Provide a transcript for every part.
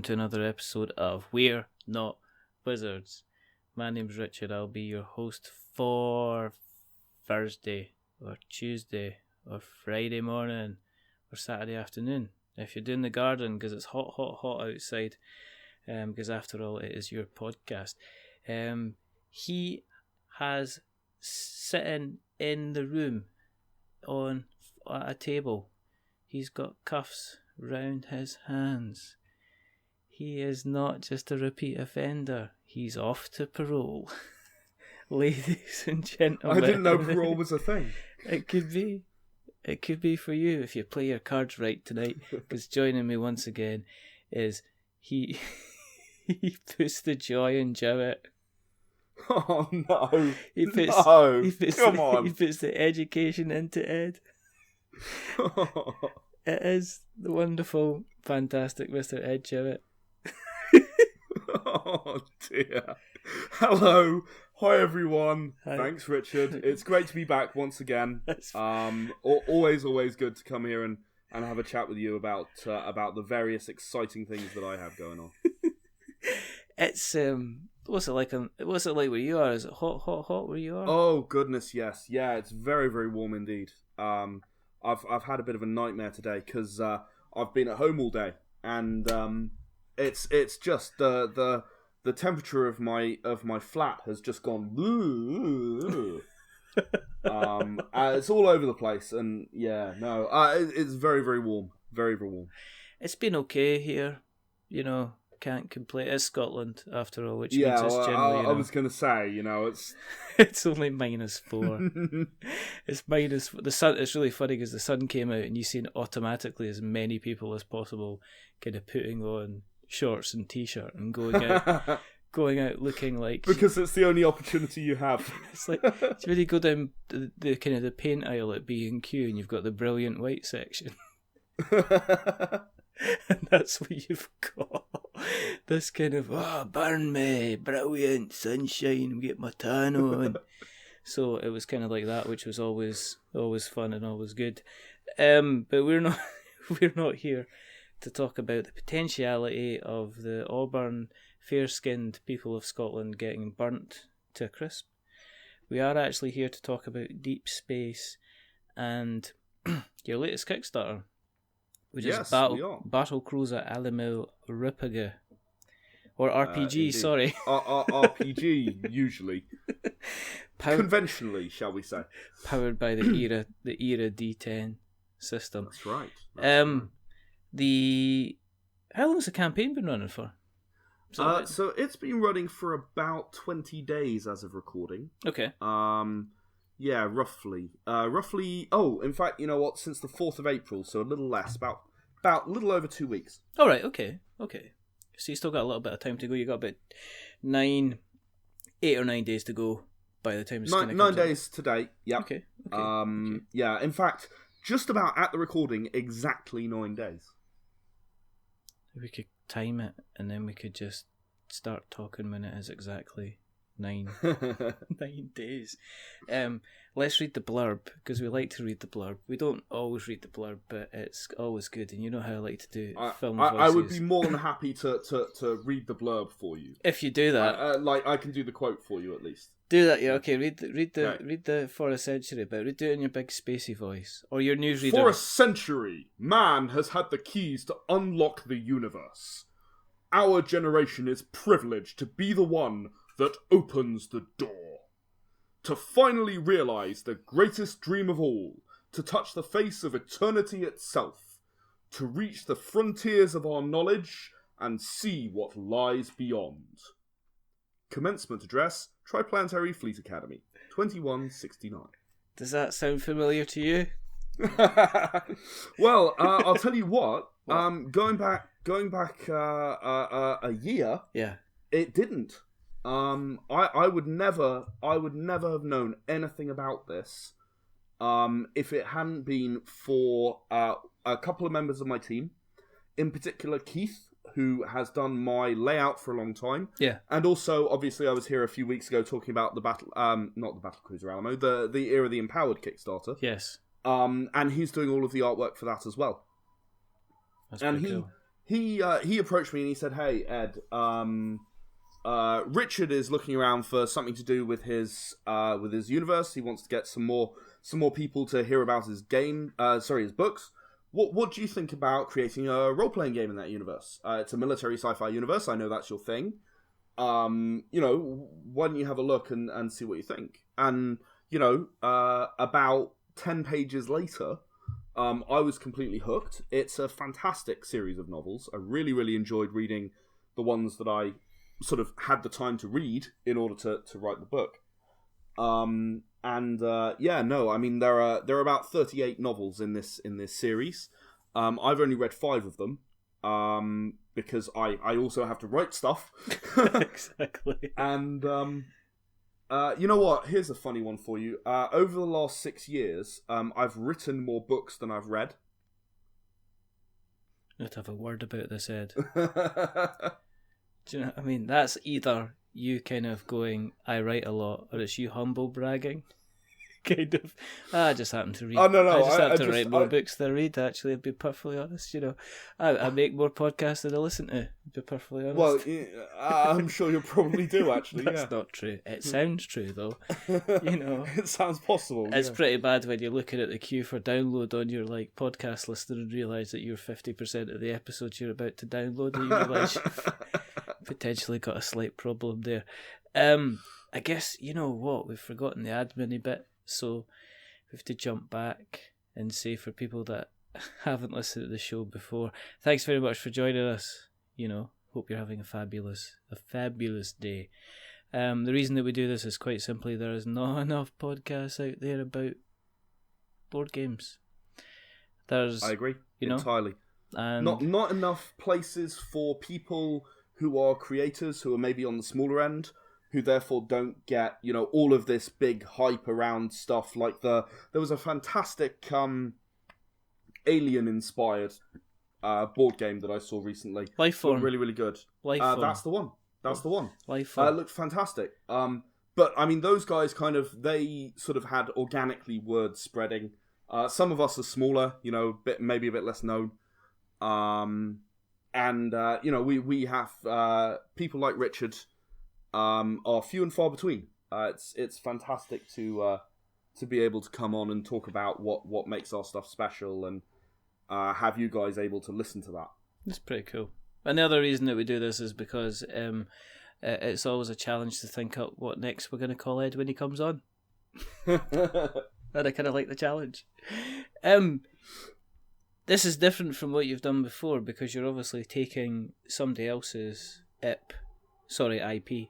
to another episode of We're Not Wizards. My name's Richard. I'll be your host for Thursday or Tuesday or Friday morning or Saturday afternoon. If you're doing the garden, because it's hot outside, because after all, it is your podcast. He has sitting in the room on a table. He's got cuffs round his hands. He is not just a repeat offender. He's off to parole. Ladies and gentlemen. I didn't know parole was a thing. It could be. It could be for you if you play your cards right tonight. Because joining me once again is he puts the joy in Jowett. Oh no. He puts the education into Ed. It is the wonderful, fantastic Mr. Ed Jowett. Oh dear. Hello. Hi everyone. Hi. Thanks Richard. It's great to be back once again. Always good to come here and have a chat with you about the various exciting things that I have going on. It's what's it like where you are? Is it hot where you are? Oh goodness, yes. Yeah, it's very, very warm indeed. I've had a bit of a nightmare today because I've been at home all day, and it's just the temperature of my flat has just gone. It's all over the place, and yeah, no, it's very, very warm, very, very warm. It's been okay here, Can't complain. It's Scotland after all, which means it's generally. I was going to say, it's it's only -4. It's minus the sun. It's really funny because the sun came out, and you seen automatically as many people as possible kind of putting on shorts and t-shirt and going out looking like, because it's the only opportunity you have. It's like it's really go down the kind of the paint aisle at B&Q, and you've got the brilliant white section. And that's what you've got. This kind of, burn me, brilliant, sunshine, get my tan on. So it was kind of like that, which was always fun and always good. But we're not here to talk about the potentiality of the Auburn fair-skinned people of Scotland getting burnt to a crisp. We are actually here to talk about Deep Space and your latest Kickstarter, which is Battlecruiser Alamo.He. Or RPG, sorry. RPG, usually. Conventionally, shall we say. Powered by the Era D10 system. That's right. How long has the campaign been running for? So it's been running for about 20 days as of recording. Okay. Yeah, roughly. In fact, you know what? Since the 4th of April, so a little less, about a little over 2 weeks. All right. Okay. So you still got a little bit of time to go. You got about 8 or 9 days to go by the time it's 9 days to date. Yeah. Okay. Yeah. In fact, just about at the recording, exactly 9 days. We could time it, and then we could just start talking when it is exactly 9 days. Let's read the blurb, because we like to read the blurb. We don't always read the blurb, but it's always good, and you know how I like to do film voices. I would be more than happy to read the blurb for you. If you do that. I can do the quote for you at least. Do that, yeah, okay. Read the For a Century bit. Do it in your big spacey voice. Or your newsreader. For a century, man has had the keys to unlock the universe. Our generation is privileged to be the one that opens the door. To finally realize the greatest dream of all, to touch the face of eternity itself, to reach the frontiers of our knowledge and see what lies beyond. Commencement address, Triplanetary Fleet Academy, 2169. Does that sound familiar to you? Well, I'll tell you what. Going back a year. Yeah. It didn't. I would never have known anything about this if it hadn't been for a couple of members of my team, in particular Keith, who has done my layout for a long time. Yeah. And also, obviously, I was here a few weeks ago talking about not the Battlecruiser Alamo, the Era of the Empowered Kickstarter. Yes. And he's doing all of the artwork for that as well. That's pretty cool. he approached me and he said, "Hey, Ed, Richard is looking around for something to do with his universe. He wants to get some more people to hear about his his books. What do you think about creating a role-playing game in that universe? It's a military sci-fi universe. I know that's your thing. Why don't you have a look and see what you think?" And about 10 pages later, I was completely hooked. It's a fantastic series of novels. I really, really enjoyed reading the ones that I sort of had the time to read in order to write the book. I mean, there are about 38 novels in this series. I've only read 5 of them, because I also have to write stuff. Exactly. And you know what? Here's a funny one for you. Over the last 6 years, I've written more books than I've read. Let's have a word about this, Ed. Do you know what I mean? That's either you kind of going, I write a lot, or it's you humble bragging. Kind of. I just happen to read. Oh, no. I just happen to write more books than I read, actually, to be perfectly honest. I make more podcasts than I listen to be perfectly honest. Well, I'm sure you probably do, actually. That's not true. It sounds true, though. It sounds possible. It's pretty bad when you're looking at the queue for download on your podcast listener and realise that you're 50% of the episodes you're about to download, and you realise you've potentially got a slight problem there. I guess, you know what, we've forgotten the admin bit, so we have to jump back and say, for people that haven't listened to the show before, thanks very much for joining us. Hope you're having a fabulous day. The reason that we do this is quite simply there is not enough podcasts out there about board games. I agree entirely. And not enough places for people who are creators, who are maybe on the smaller end, who therefore don't get all of this big hype around stuff like there was a fantastic alien inspired board game that I saw recently. Lifeform. Really, really good. Lifeform. That's the one. Lifeform. It looked fantastic. But I mean, those guys they sort of had organically word spreading. Some of us are smaller, maybe a bit less known. We have people like Richard are few and far between. It's fantastic to be able to come on and talk about what makes our stuff special, and have you guys able to listen to that. It's pretty cool. And the other reason that we do this is because it's always a challenge to think up what next we're going to call Ed when he comes on. And I kind of like the challenge. This is different from what you've done before, because you're obviously taking somebody else's IP.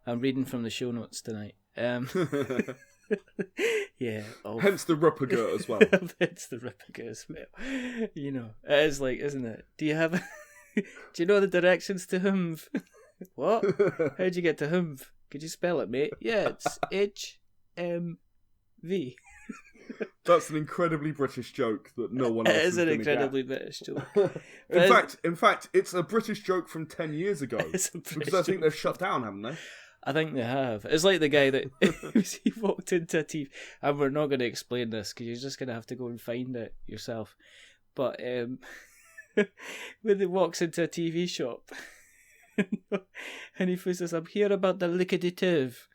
I'm reading from the show notes tonight. Yeah. Hence the Ruppiger as well. Hence the Ruppiger as well. It is like, isn't it? Do you have... Do you know the directions to Humv? What? How'd you get to Humv? Could you spell it, mate? Yeah, it's HMV. That's an incredibly British joke that no one else is going to get. It is an incredibly British joke. In fact, it's a British joke from 10 years ago. Because I think they've shut down, haven't they? I think they have. It's like the guy that he walked into a TV, and we're not going to explain this because you're just going to have to go and find it yourself. But when he walks into a TV shop, and he says, "I'm here about the lickety-tiv."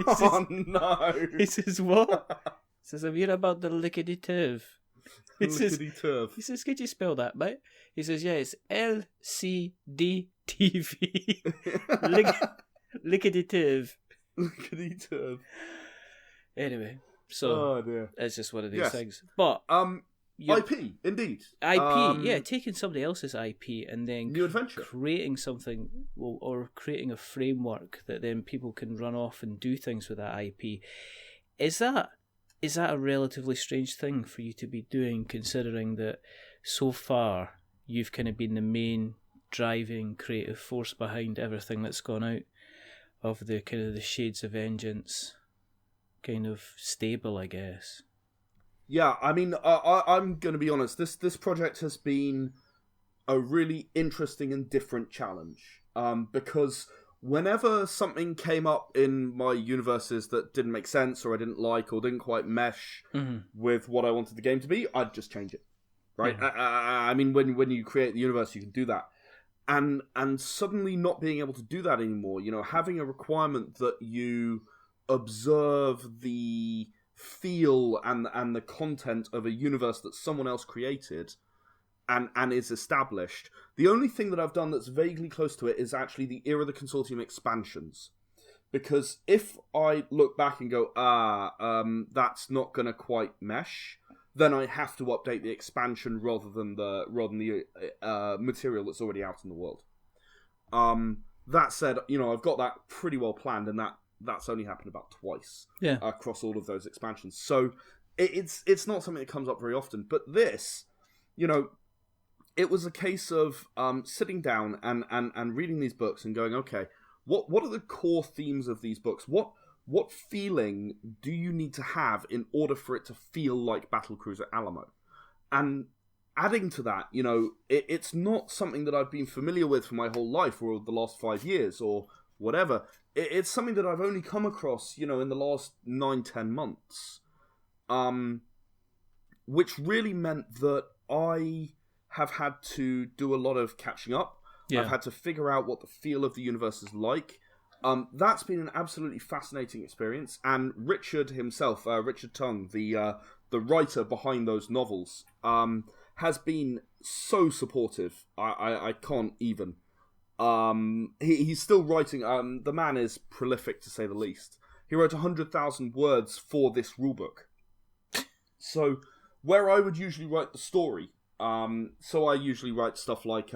Oh no! He says, "What?" He says, "I'm here about the lickety-tiv." Lickety-turf. He says, "Could you spell that, mate?" He says, "Yeah, it's LCDTV." Lickety-tiv. Lickety-turf. Anyway, so it's just one of these things. But IP, indeed. IP, taking somebody else's IP and then new adventure, creating something, or creating a framework that then people can run off and do things with that IP. Is that a relatively strange thing for you to be doing, considering that so far you've kind of been the main driving creative force behind everything that's gone out of the kind of the Shades of Vengeance kind of stable, I guess? Yeah, I mean, I'm going to be honest. This project has been a really interesting and different challenge. Because whenever something came up in my universes that didn't make sense, or I didn't like, or didn't quite mesh with what I wanted the game to be, I'd just change it. right? Yeah. I mean, when you create the universe, you can do that. And suddenly not being able to do that anymore, having a requirement that you observe the feel and the content of a universe that someone else created and is established. The only thing that I've done that's vaguely close to it is actually the Era of the Consortium expansions. Because if I look back and go, that's not going to quite mesh, then I have to update the expansion rather than the material that's already out in the world. That said, I've got that pretty well planned, and that's only happened about twice across all of those expansions. So it's not something that comes up very often. But this, it was a case of sitting down and reading these books and going, okay, what are the core themes of these books? What feeling do you need to have in order for it to feel like Battlecruiser Alamo? And adding to that, it's not something that I've been familiar with for my whole life or the last 5 years or whatever. It's something that I've only come across, in the last 9-10 months. Which really meant that I have had to do a lot of catching up. Yeah. I've had to figure out what the feel of the universe is like. That's been an absolutely fascinating experience, and Richard himself, Richard Tung, the writer behind those novels, has been so supportive. I can't even. He's still writing. The man is prolific, to say the least. He wrote 100,000 words for this rulebook. So, where I would usually write the story, so I usually write stuff like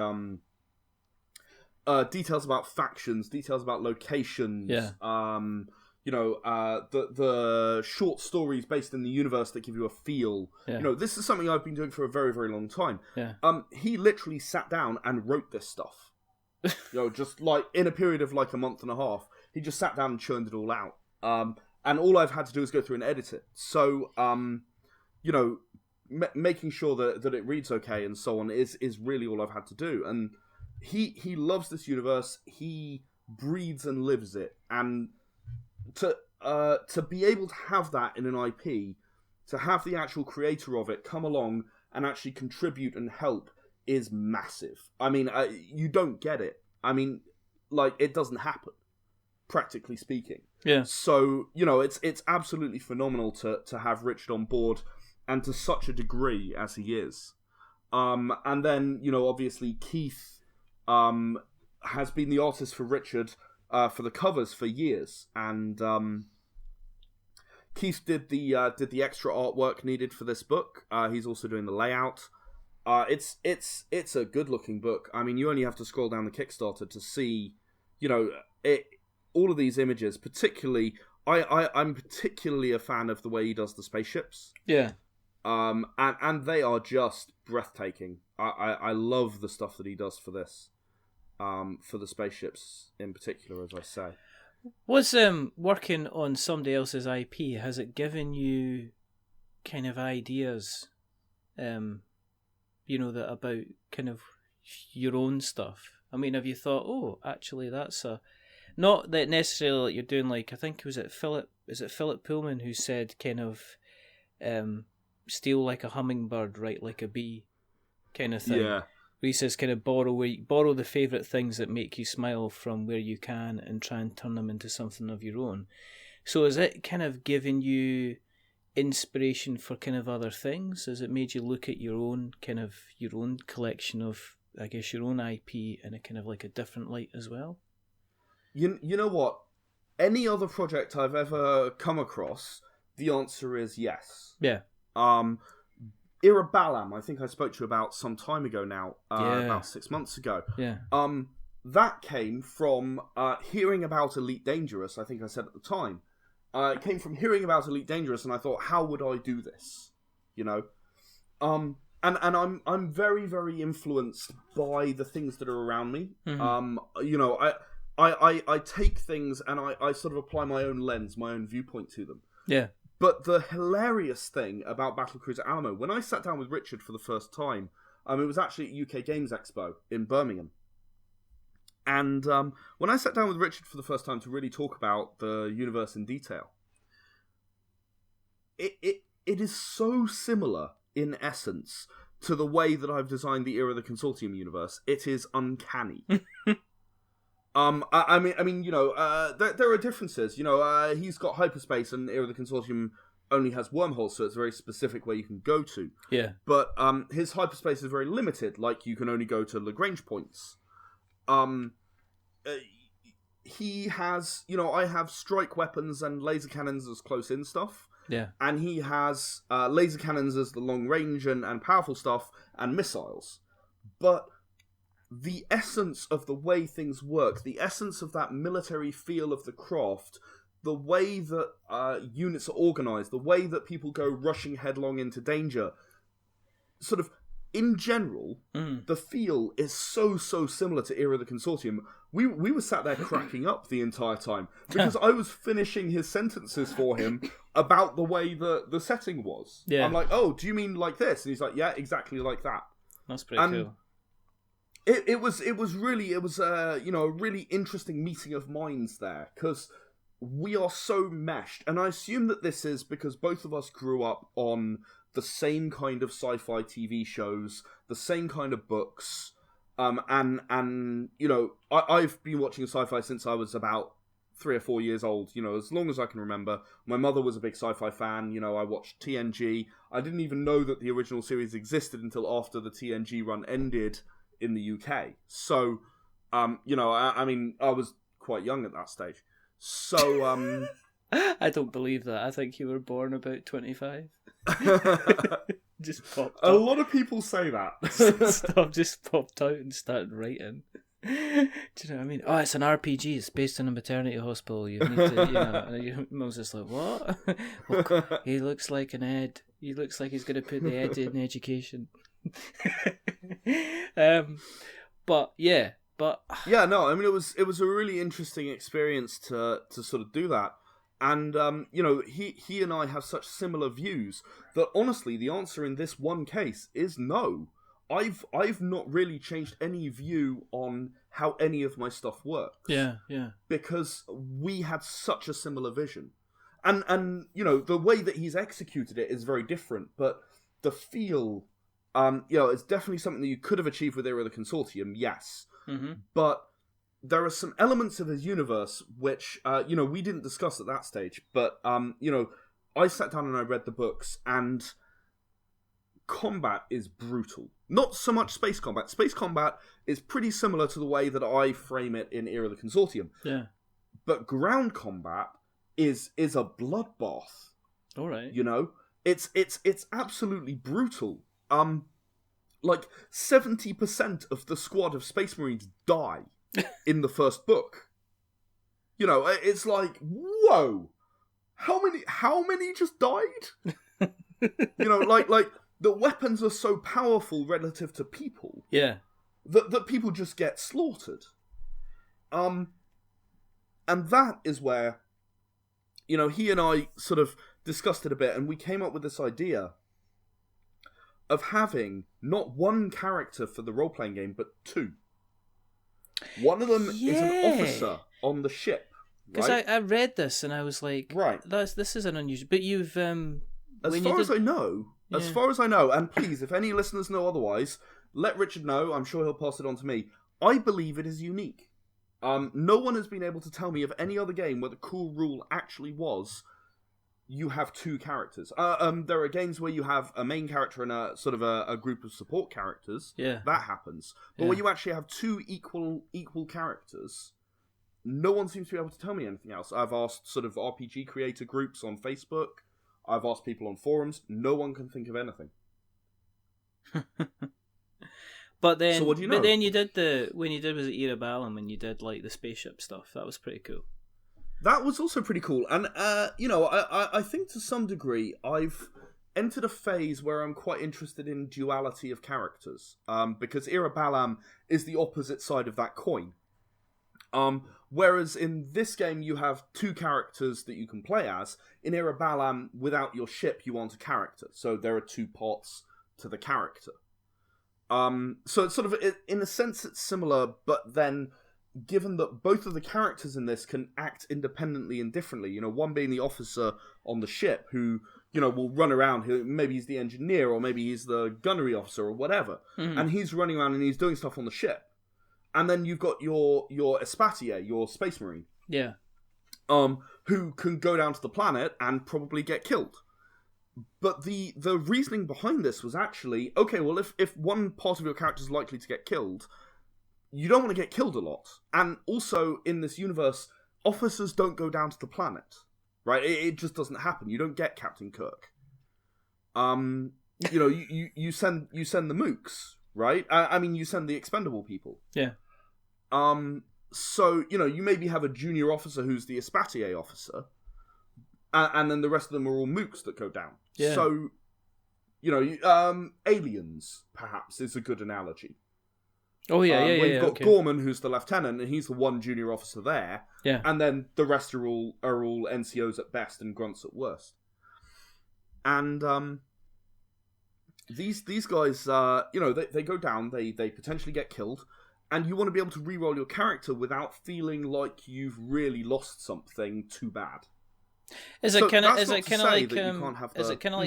details about factions, details about locations, the short stories based in the universe that give you a feel. Yeah. This is something I've been doing for a very, very long time. Yeah. He literally sat down and wrote this stuff. Just like in a period of like a month and a half, he just sat down and churned it all out. And all I've had to do is go through and edit it. So, making sure that it reads okay and so on is really all I've had to do. And he loves this universe. He breathes and lives it, and to be able to have that in an IP, to have the actual creator of it come along and actually contribute and help is massive. I mean, you don't get it. I mean, like, it doesn't happen, practically speaking. Yeah. So, it's absolutely phenomenal to have Richard on board, and to such a degree as he is. And then, obviously Keith has been the artist for Richard for the covers for years, and Keith did the extra artwork needed for this book. He's also doing the layout. It's a good looking book. I mean, you only have to scroll down the Kickstarter to see, all of these images. Particularly, I'm particularly a fan of the way he does the spaceships. Yeah. And they are just breathtaking. I love the stuff that he does for this. For the spaceships in particular, as I say. Was working on somebody else's IP, has it given you kind of ideas, that about kind of your own stuff? I mean, have you thought, oh, actually that's not that necessarily you're doing, like, I think is it Philip Pullman who said kind of steal like a hummingbird, write like a bee kind of thing. Yeah. Where he says kind of borrow the favourite things that make you smile from where you can and try and turn them into something of your own. So is it kind of giving you inspiration for kind of other things? Has it made you look at your own collection of, I guess, your own IP in a kind of like a different light as well? You know what? Any other project I've ever come across, the answer is yes. Yeah. Era Balam, I think I spoke to you about some time ago now, about 6 months ago. Yeah. That came from hearing about Elite Dangerous, I think I said at the time. It came from hearing about Elite Dangerous, and I thought, how would I do this? And I'm very, very influenced by the things that are around me. Mm-hmm. I take things and I sort of apply my own lens, my own viewpoint to them. Yeah. But the hilarious thing about Battlecruiser Alamo, when I sat down with Richard for the first time, it was actually at UK Games Expo in Birmingham. And when I sat down with Richard for the first time to really talk about the universe in detail, it is so similar in essence to the way that I've designed the Era of the Consortium universe, it is uncanny. I mean, there are differences. He's got hyperspace, and Era of the Consortium only has wormholes, so it's very specific where you can go to. Yeah. But his hyperspace is very limited. Like, you can only go to Lagrange points. He has, I have strike weapons and laser cannons as close-in stuff. Yeah. And he has laser cannons as the long-range and powerful stuff, and missiles. But the essence of the way things work, the essence of that military feel of the craft, the way that units are organised, the way that people go rushing headlong into danger, sort of, in general, the feel is so similar to Era of the Consortium. We were sat there cracking up the entire time, because I was finishing his sentences for him about the way the setting was. Yeah. I'm like, oh, do you mean like this? And he's like, yeah, exactly like that. That's pretty cool. It was a really interesting meeting of minds there, because we are so meshed, and I assume that this is because both of us grew up on the same kind of sci-fi TV shows, the same kind of books, and I've been watching sci-fi since I was about 3 or 4 years old, as long as I can remember. My mother was a big sci-fi fan, I watched TNG. I didn't even know that the original series existed until after the TNG run ended in the UK. So, I was quite young at that stage. So, I don't believe that. I think you were born about 25. Just popped a up. lot of people say that. Stuff just popped out and started writing. Do you know what I mean? Oh, it's an RPG. It's based on a maternity hospital. You need to, and your mum's just like, what? Well, he looks like an ed. He looks like he's going to put the ed in education. But yeah, no, I mean, it was a really interesting experience to sort of do that. And, he and I have such similar views that, honestly, the answer in this one case is no. I've not really changed any view on how any of my stuff works. Yeah. Because we had such a similar vision. And the way that he's executed it is very different, but the feel, it's definitely something that you could have achieved with Era of the Consortium, yes. Mm-hmm. But there are some elements of his universe which, we didn't discuss at that stage, but, I sat down and I read the books, and combat is brutal. Not so much space combat. Space combat is pretty similar to the way that I frame it in Era of the Consortium. Yeah. But ground combat is a bloodbath. All right. It's absolutely brutal. 70% of the squad of Space Marines die in the first book. It's like, whoa, how many just died? Like the weapons are so powerful relative to people. Yeah. That people just get slaughtered. And that is where, he and I sort of discussed it a bit, and we came up with this idea of having not one character for the role-playing game, but 2. One of them is an officer on the ship. Because I read this and I was like, right, this is an unusual. But you've as far as I know, and please, if any listeners know otherwise, let Richard know. I'm sure he'll pass it on to me. I believe it is unique. No one has been able to tell me of any other game where the cool rule actually was you have 2 characters. There are games where you have a main character and a sort of a group of support characters. Yeah, that happens. But where you actually have 2 equal characters, no one seems to be able to tell me anything else. I've asked sort of RPG creator groups on Facebook. I've asked people on forums. No one can think of anything. But then, so what do you know? But then you did when you did was it Era Balam, when you did like the spaceship stuff. That was pretty cool. That was also pretty cool. And, I think to some degree I've entered a phase where I'm quite interested in duality of characters. Because Era Balam is the opposite side of that coin. Whereas in this game you have 2 characters that you can play as. In Era Balam, without your ship, you aren't a character. So there are 2 parts to the character. So it's sort of, in a sense it's similar, but then given that both of the characters in this can act independently and differently, one being the officer on the ship who, will run around. Maybe he's the engineer, or maybe he's the gunnery officer, or whatever. Mm-hmm. And he's running around and he's doing stuff on the ship. And then you've got your Espatier, your space marine. Yeah. Who can go down to the planet and probably get killed. But the reasoning behind this was actually, okay, well, if one part of your character is likely to get killed, you don't want to get killed a lot. And also, in this universe, officers don't go down to the planet. Right? It just doesn't happen. You don't get Captain Kirk. You send the mooks, right? I mean, you send the expendable people. Yeah. So, you maybe have a junior officer who's the Espatier officer, and then the rest of them are all mooks that go down. Yeah. So, aliens, perhaps, is a good analogy. Oh, yeah, Where you've got okay. Gorman, who's the lieutenant, and he's the one junior officer there. Yeah. And then the rest are all NCOs at best and grunts at worst. And these guys, they go down, they potentially get killed, and you want to be able to reroll your character without feeling like you've really lost something too bad. Is it kind of like the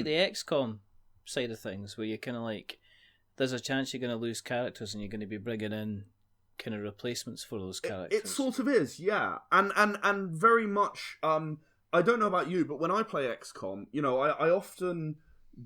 the XCOM side of things, where you kind of like, there's a chance you're going to lose characters and you're going to be bringing in kind of replacements for those characters? It sort of is, yeah. And very much, I don't know about you, but when I play XCOM, I often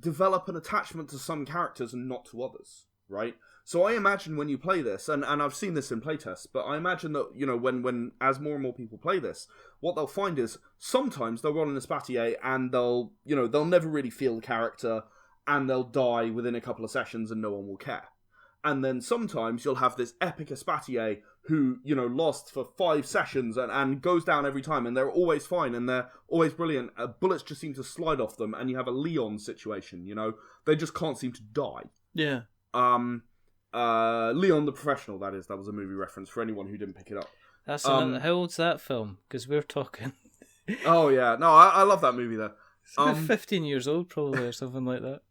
develop an attachment to some characters and not to others, right? So I imagine when you play this, and I've seen this in playtests, but I imagine that, when as more and more people play this, what they'll find is sometimes they'll roll an Espatier and they'll never really feel the character, and they'll die within a couple of sessions and no one will care. And then sometimes you'll have this epic Espatier who, lost for 5 sessions and goes down every time, and they're always fine and they're always brilliant. Bullets just seem to slide off them, and you have a Leon situation, They just can't seem to die. Yeah. Leon the Professional, that is. That was a movie reference for anyone who didn't pick it up. That's how old's that film? Because we're talking... Oh, yeah. No, I love that movie, though. It's about 15 years old, probably, or something like that.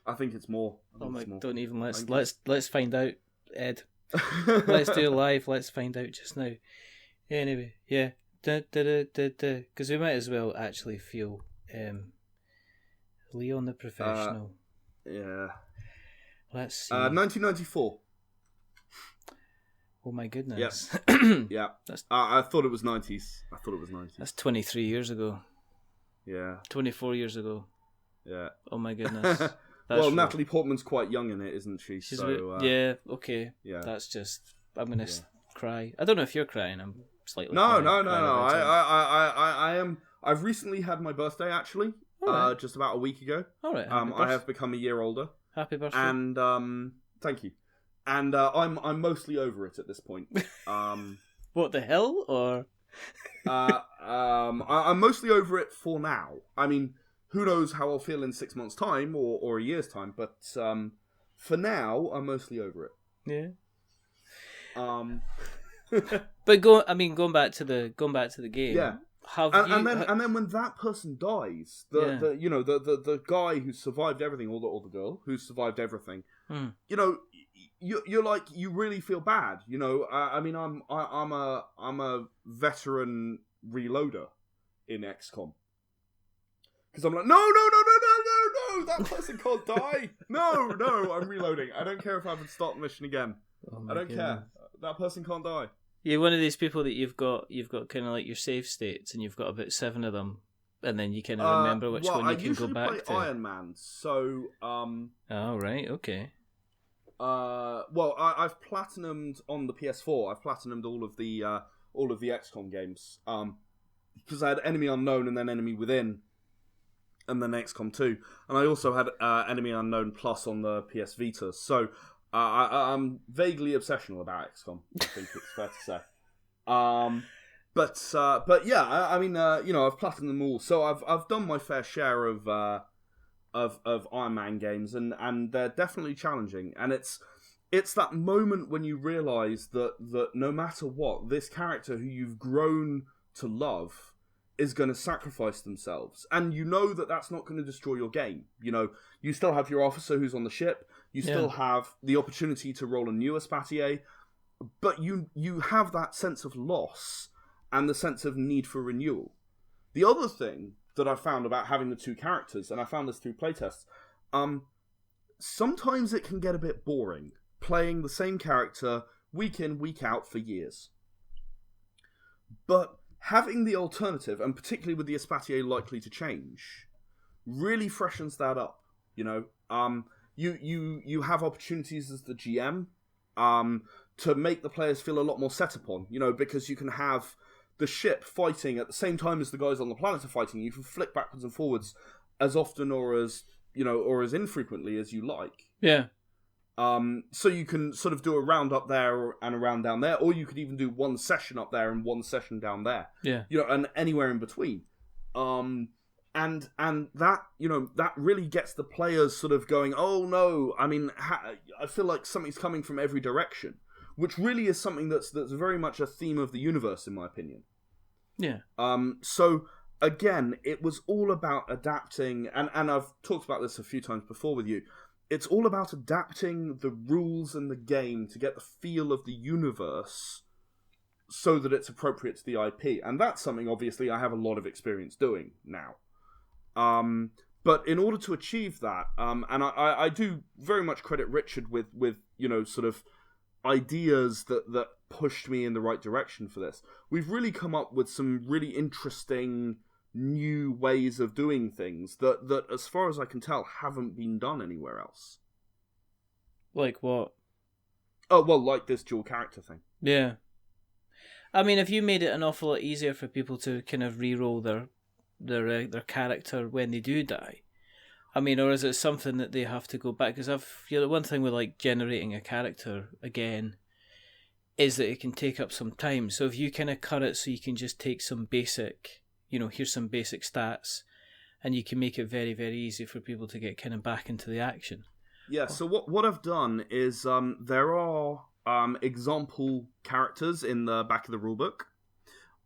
I think it's more. Don't even let's find out, Ed. Let's do it live. Let's find out just now. Anyway, yeah, because we might as well actually feel Leon the Professional. Yeah. Let's see. 1994. Oh my goodness. Yep. Yeah. I thought it was 90s. That's 23 years ago. Yeah. 24 years ago. Yeah. Oh my goodness. Well, Natalie Portman's quite young in it, isn't she? Yeah, okay. Yeah. That's just... I'm going to cry. I don't know if you're crying. I'm slightly No. crying. I am... I've recently had my birthday, actually. Right. Just about a week ago. All right. I have become a year older. Happy birthday. And, thank you. And I'm mostly over it at this point. What the hell? Or... I'm mostly over it for now. I mean... Who knows how I'll feel in 6 months' time or a year's time, but for now, I'm mostly over Yeah. it. But going back to the game. Yeah. And then when that person dies, the guy who survived everything, or the girl who survived everything, you're like, you really feel bad. I mean, I'm a veteran reloader in XCOM. Because I'm like, no, that person can't die. No, I'm reloading. I don't care if I have to start the mission again. I don't care. That person can't die. You're one of these people that you've got kind of like your save states, and you've got about 7 of them, and then you kind of remember which one you can go back to. I usually play Iron Man, so... Oh, right, okay. Well, I've platinumed on the PS4. I've platinumed all of the XCOM games. Because I had Enemy Unknown and then Enemy Within, and then XCOM 2. And I also had Enemy Unknown Plus on the PS Vita. So I'm vaguely obsessional about XCOM, I think it's fair to say. But yeah, I mean, I've platinumed them all. So I've done my fair share of Iron Man games, and they're definitely challenging. And it's that moment when you realise that no matter what, this character who you've grown to love is going to sacrifice themselves. And you know that that's not going to destroy your game. You still have your officer who's on the ship. You still have the opportunity to roll a new Espatier. But you have that sense of loss and the sense of need for renewal. The other thing that I found about having the two characters, and I found this through playtests. Sometimes it can get a bit boring playing the same character week in, week out for years. But having the alternative, and particularly with the Espatier likely to change, really freshens that up. You know, you have opportunities as the GM to make the players feel a lot more set upon. You know, because you can have the ship fighting at the same time as the guys on the planet are fighting. You can flick backwards and forwards as often or as infrequently as you like. Yeah. So you can sort of do a round up there and a round down there, or you could even do one session up there and one session down there. Yeah. You know, and anywhere in between. And that, you know, that really gets the players sort of going, oh no, I mean, I feel like something's coming from every direction, which really is something that's very much a theme of the universe, in my opinion. Yeah. So again, it was all about adapting, and I've talked about this a few times before with you. It's all about adapting the rules in the game to get the feel of the universe so that it's appropriate to the IP. And that's something, obviously, I have a lot of experience doing now. But in order to achieve that, and I do very much credit Richard with you know, sort of ideas that pushed me in the right direction for this. We've really come up with some really interesting new ways of doing things that, as far as I can tell, haven't been done anywhere else. Like what? Oh, well, like this dual character thing. Yeah. I mean, have you made it an awful lot easier for people to kind of re-roll their character when they do die? I mean, or is it something that they have to go back? Because the one thing with like generating a character again is that it can take up some time. So if you kind of cut it so you can just take some basic, you know, here's some basic stats, and you can make it very, very easy for people to get kind of back into the action. Yeah, so what I've done is there are example characters in the back of the rulebook.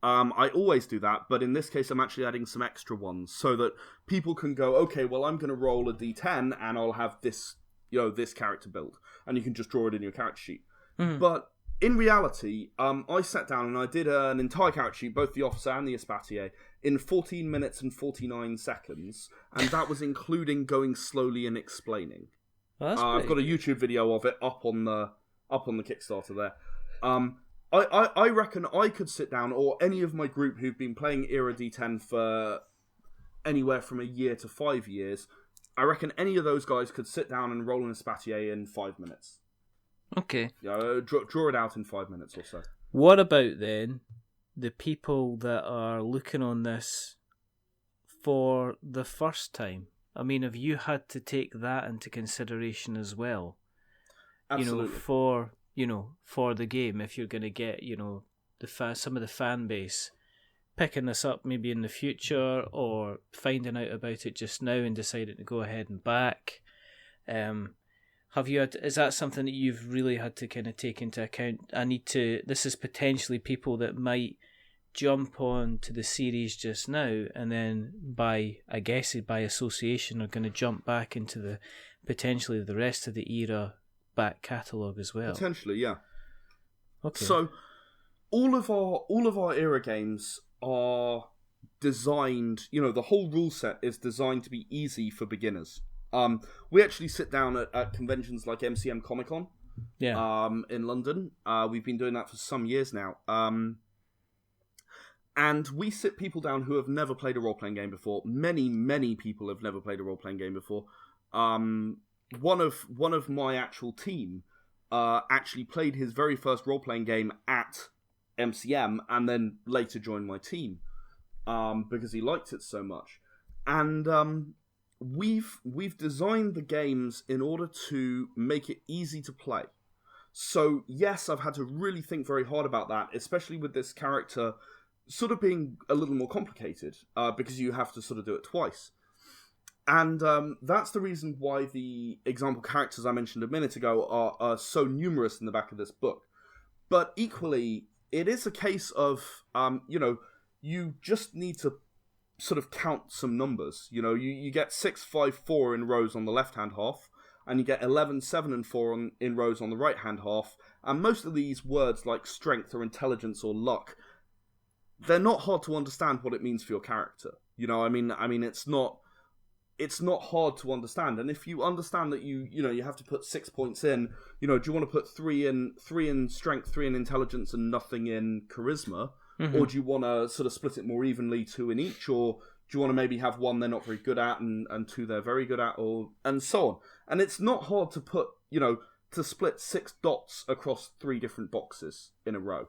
I always do that, but in this case I'm actually adding some extra ones so that people can go, okay, well, I'm going to roll a d10 and I'll have this, you know, this character build, and you can just draw it in your character sheet. Mm-hmm. But in reality, I sat down and I did an entire character sheet, both the officer and the Espatier, in 14 minutes and 49 seconds, and that was including going slowly and explaining. Well, I've got a YouTube video of it up on the Kickstarter there. I reckon I could sit down, or any of my group who've been playing Era D10 for anywhere from a year to 5 years, I reckon any of those guys could sit down and roll an Espatier in 5 minutes. Okay. Yeah, draw it out in 5 minutes or so. What about then the people that are looking on this for the first time? I mean, have you had to take that into consideration as well? Absolutely. For the game, if you're going to get, you know, some of the fan base picking this up maybe in the future, or finding out about it just now and deciding to go ahead and back. Is that something that you've really had to kind of take into account? This is potentially people that might jump on to the series just now, and then by association are going to jump back into potentially the rest of the Era back catalogue as well. Potentially, yeah. Okay. So all of our Era games are designed, you know, the whole rule set is designed to be easy for beginners. We actually sit down at conventions like MCM Comic Con, in London. We've been doing that for some years now. And we sit people down who have never played a role-playing game before. Many, many people have never played a role-playing game before. One of my actual team actually played his very first role-playing game at MCM and then later joined my team because he liked it so much. And we've designed the games in order to make it easy to play. So yes, I've had to really think very hard about that, especially with this character sort of being a little more complicated because you have to sort of do it twice. And that's the reason why the example characters I mentioned a minute ago are so numerous in the back of this book. But equally, it is a case of, you just need to sort of count some numbers. You know, you get 6, 5, 4 in rows on the left-hand half, and you get 11, 7, and 4 in rows on the right-hand half. And most of these words, like strength or intelligence or luck, they're not hard to understand what it means for your character. You know, I mean, it's not hard to understand. And if you understand that you have to put 6 points in, do you want to put three in strength, 3 in intelligence, and nothing in charisma, or do you want to sort of split it more evenly, 2 in each, or do you want to maybe have 1 they're not very good at and 2 they're very good at, or and so on. And it's not hard to put, to split 6 dots across 3 different boxes in a row.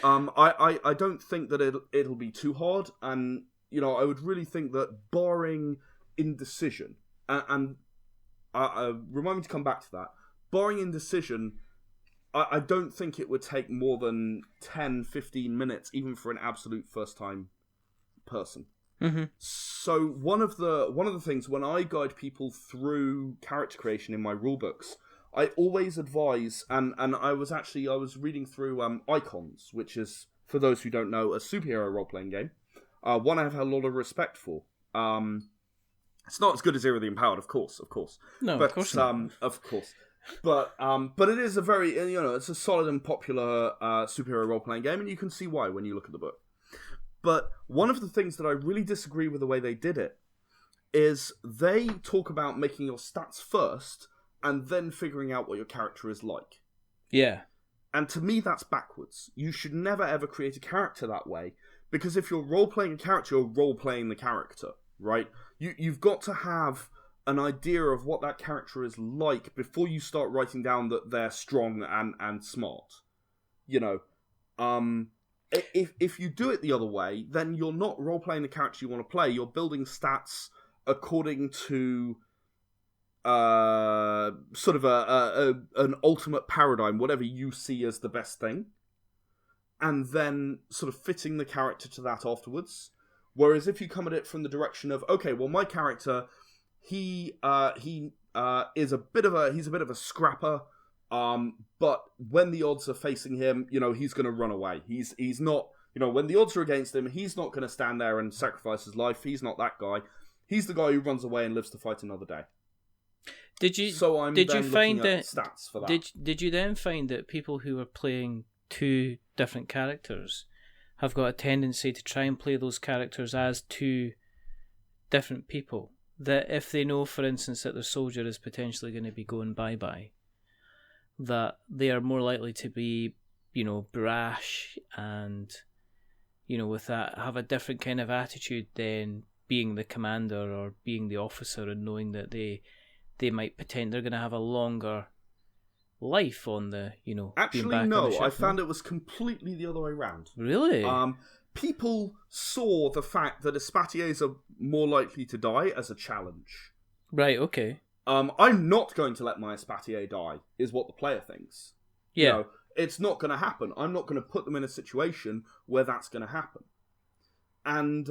I don't think that it'll be too hard, and I would really think that barring indecision, and remind me to come back to that, barring indecision, I don't think it would take more than 10, 15 minutes, even for an absolute first-time person. Mm-hmm. So one of the things when I guide people through character creation in my rulebooks, I always advise, and I was reading through Icons, which is, for those who don't know, a superhero role-playing game. One I have a lot of respect for. It's not as good as Era of the Empowered, of course. No, but, of course not. Of course. But it is a very, it's a solid and popular superhero role-playing game, and you can see why when you look at the book. But one of the things that I really disagree with the way they did it is they talk about making your stats first and then figuring out what your character is like. Yeah. And to me, that's backwards. You should never ever create a character that way, because if you're role-playing a character, you're role-playing the character, right? You've got to have an idea of what that character is like before you start writing down that they're strong and smart. If you do it the other way, then you're not role-playing the character you want to play. You're building stats according to sort of an ultimate paradigm, whatever you see as the best thing, and then sort of fitting the character to that afterwards. Whereas if you come at it from the direction of, okay, well, my character, he is a bit of a scrapper, but when the odds are facing him, he's going to run away. He's not, when the odds are against him, he's not going to stand there and sacrifice his life. He's not that guy. He's the guy who runs away and lives to fight another day. Did you find that stats for that? Did you then find that people who are playing 2 different characters have got a tendency to try and play those characters as 2 different people? That if they know, for instance, that their soldier is potentially going to be going bye-bye, that they are more likely to be, brash and, with that, have a different kind of attitude than being the commander or being the officer, and knowing that they might pretend they're going to have a longer life on the, Actually, no. I found it was completely the other way around. Really? People saw the fact that Espatiers are more likely to die as a challenge. Right, okay. I'm not going to let my Espatier die, is what the player thinks. Yeah. It's not going to happen. I'm not going to put them in a situation where that's going to happen. And,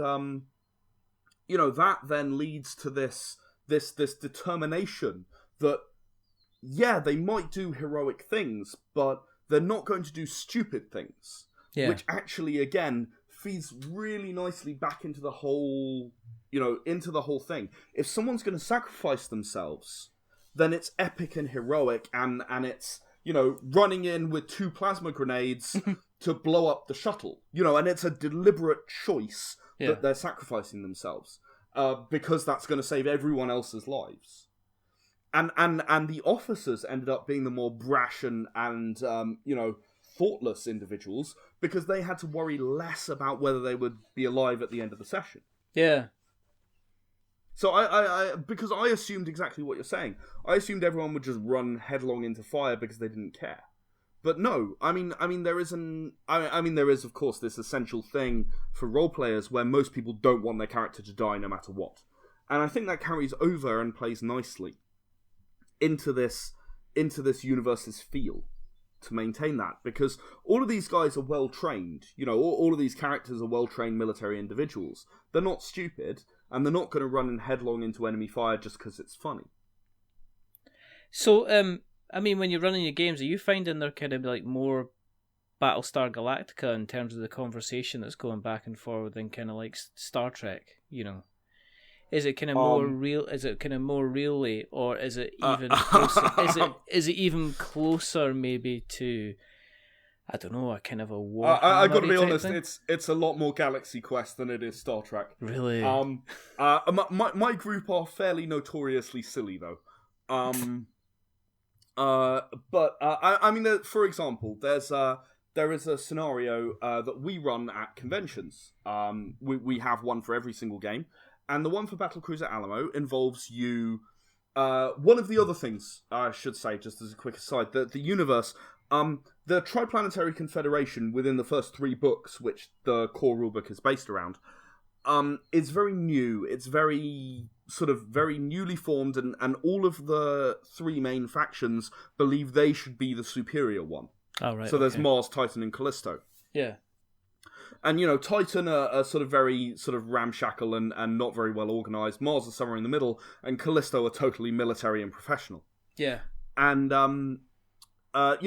that then leads to this determination that, yeah, they might do heroic things, but they're not going to do stupid things. Yeah. Which actually, again, feeds really nicely back into the whole, thing. If someone's going to sacrifice themselves, then it's epic and heroic, and it's, running in with 2 plasma grenades to blow up the shuttle. And it's a deliberate choice that they're sacrificing themselves. Because that's going to save everyone else's lives. And the officers ended up being the more brash and thoughtless individuals, because they had to worry less about whether they would be alive at the end of the session. Yeah. So because I assumed exactly what you're saying. I assumed everyone would just run headlong into fire because they didn't care. But no, I mean there is of course this essential thing for role players where most people don't want their character to die no matter what. And I think that carries over and plays nicely into this universe's feel to maintain that, because all of these guys are well trained. All of these characters are well trained military individuals. They're not stupid, and they're not going to run headlong into enemy fire just because it's funny. So, when you're running your games, are you finding they're kind of like more Battlestar Galactica in terms of the conversation that's going back and forward than kind of like Star Trek? Is it kind of more real? Is it kind of more really, or is it even closer? Is it even closer maybe to I don't know, a kind of a I got to be Warhammer-y type honest, thing? it's a lot more Galaxy Quest than it is Star Trek. Really? My group are fairly notoriously silly though. I mean, for example, there is a scenario that we run at conventions. We have one for every single game, and the one for Battlecruiser Alamo involves you. One of the other things I should say, just as a quick aside, the universe. The Triplanetary Confederation within the first 3 books, which the core rulebook is based around, is very new. It's very newly formed, and all of the 3 main factions believe they should be the superior one. Oh, right. So there's Mars, Titan, and Callisto. Yeah. And, Titan are sort of very sort of ramshackle and not very well organised. Mars are somewhere in the middle, and Callisto are totally military and professional. Yeah. And, sort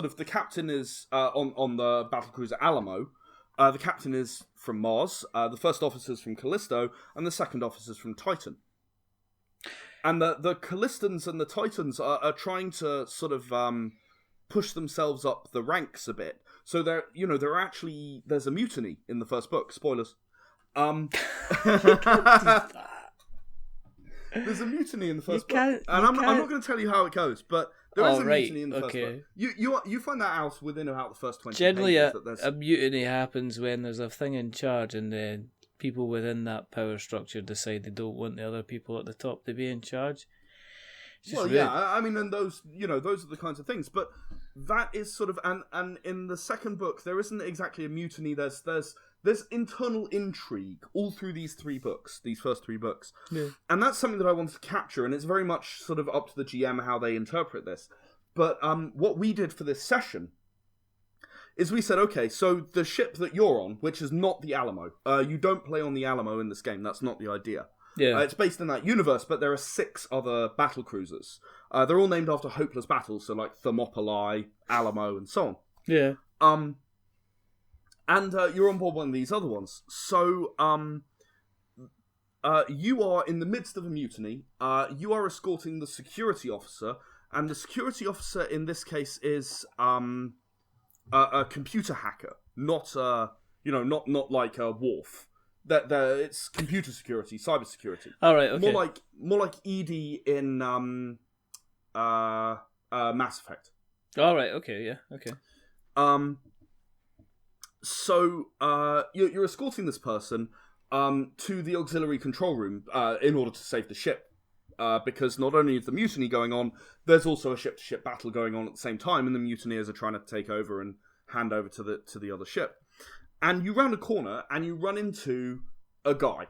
of the captain is, on the Battlecruiser Alamo, the captain is from Mars, the first officer's from Callisto, and the second officer's from Titan. And the Callistans and the Titans are trying to sort of push themselves up the ranks a bit. So they're actually, there's a mutiny in the first book. Spoilers. There's a mutiny in the first book, and I'm not going to tell you how it goes, but there is a mutiny in the first book. You find that out within about the first 20 Generally, pages. a mutiny happens when there's a thing in charge, and then people within that power structure decide they don't want the other people at the top to be in charge. Yeah, I mean, and those are the kinds of things. But that is sort of, and in the second book, there isn't exactly a mutiny. There's internal intrigue all through these first 3 books. Yeah. And that's something that I wanted to capture, and it's very much sort of up to the GM how they interpret this. But what we did for this session is we said, okay, so the ship that you're on, which is not the Alamo, you don't play on the Alamo in this game, that's not the idea. Yeah. It's based in that universe, but there are 6 other battle cruisers. They're all named after hopeless battles, so like Thermopylae, Alamo, and so on. Yeah. And you're on board one of these other ones. So, you are in the midst of a mutiny. You are escorting the security officer, and the security officer in this case is a computer hacker, not like a Worf. It's computer security, cyber security. All right. Okay. More like Edie in Mass Effect. All right. Okay. Yeah. Okay. So you're escorting this person to the auxiliary control room in order to save the ship, because not only is the mutiny going on, there's also a ship-to-ship battle going on at the same time, and the mutineers are trying to take over and hand over to the other ship. And you round a corner and you run into a guy,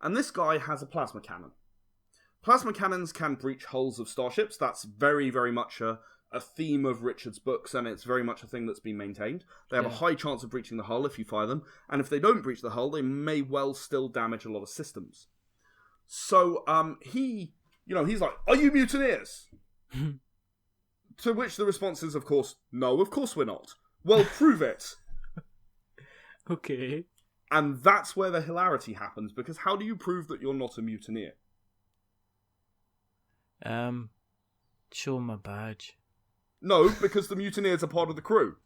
and this guy has a plasma cannon. Plasma cannons can breach hulls of starships. That's very, very much a theme of Richard's books, and it's very much a thing that's been maintained. They have a high chance of breaching the hull if you fire them, and if they don't breach the hull, they may well still damage a lot of systems. So, he's like, "Are you mutineers?" To which the response is, of course, "No, of course we're not." "Well, prove it." Okay. And that's where the hilarity happens, because how do you prove that you're not a mutineer? Show my badge. No, because the mutineers are part of the crew.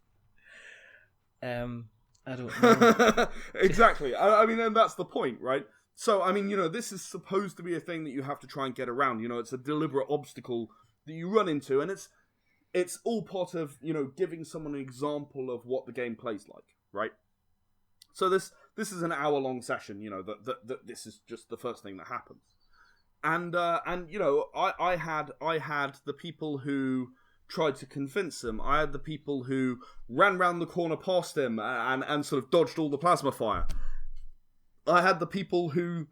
I don't know. Exactly. I mean, and that's the point, right? So, I mean, this is supposed to be a thing that you have to try and get around. It's a deliberate obstacle that you run into, and it's all part of, giving someone an example of what the game plays like, right? So this is an hour-long session, that this is just the first thing that happens. And I had the people who tried to convince him. I had the people who ran round the corner past him and sort of dodged all the plasma fire. I had the people who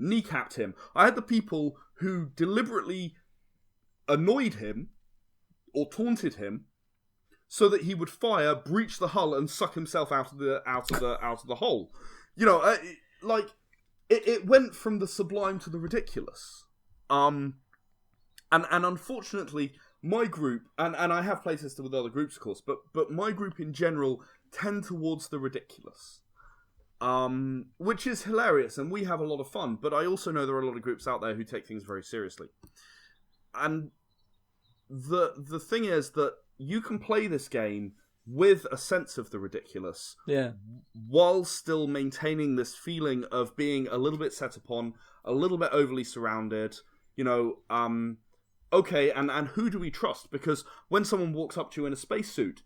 kneecapped him. I had the people who deliberately annoyed him or taunted him so that he would fire, breach the hull, and suck himself out of the hole. It went from the sublime to the ridiculous. And unfortunately, my group, and I have playtested with other groups, of course, but my group in general tend towards the ridiculous. Which is hilarious, and we have a lot of fun, but I also know there are a lot of groups out there who take things very seriously. And the thing is that you can play this game with a sense of the ridiculous, Yeah. while still maintaining this feeling of being a little bit set upon, a little bit overly surrounded. Okay, and who do we trust? Because when someone walks up to you in a spacesuit,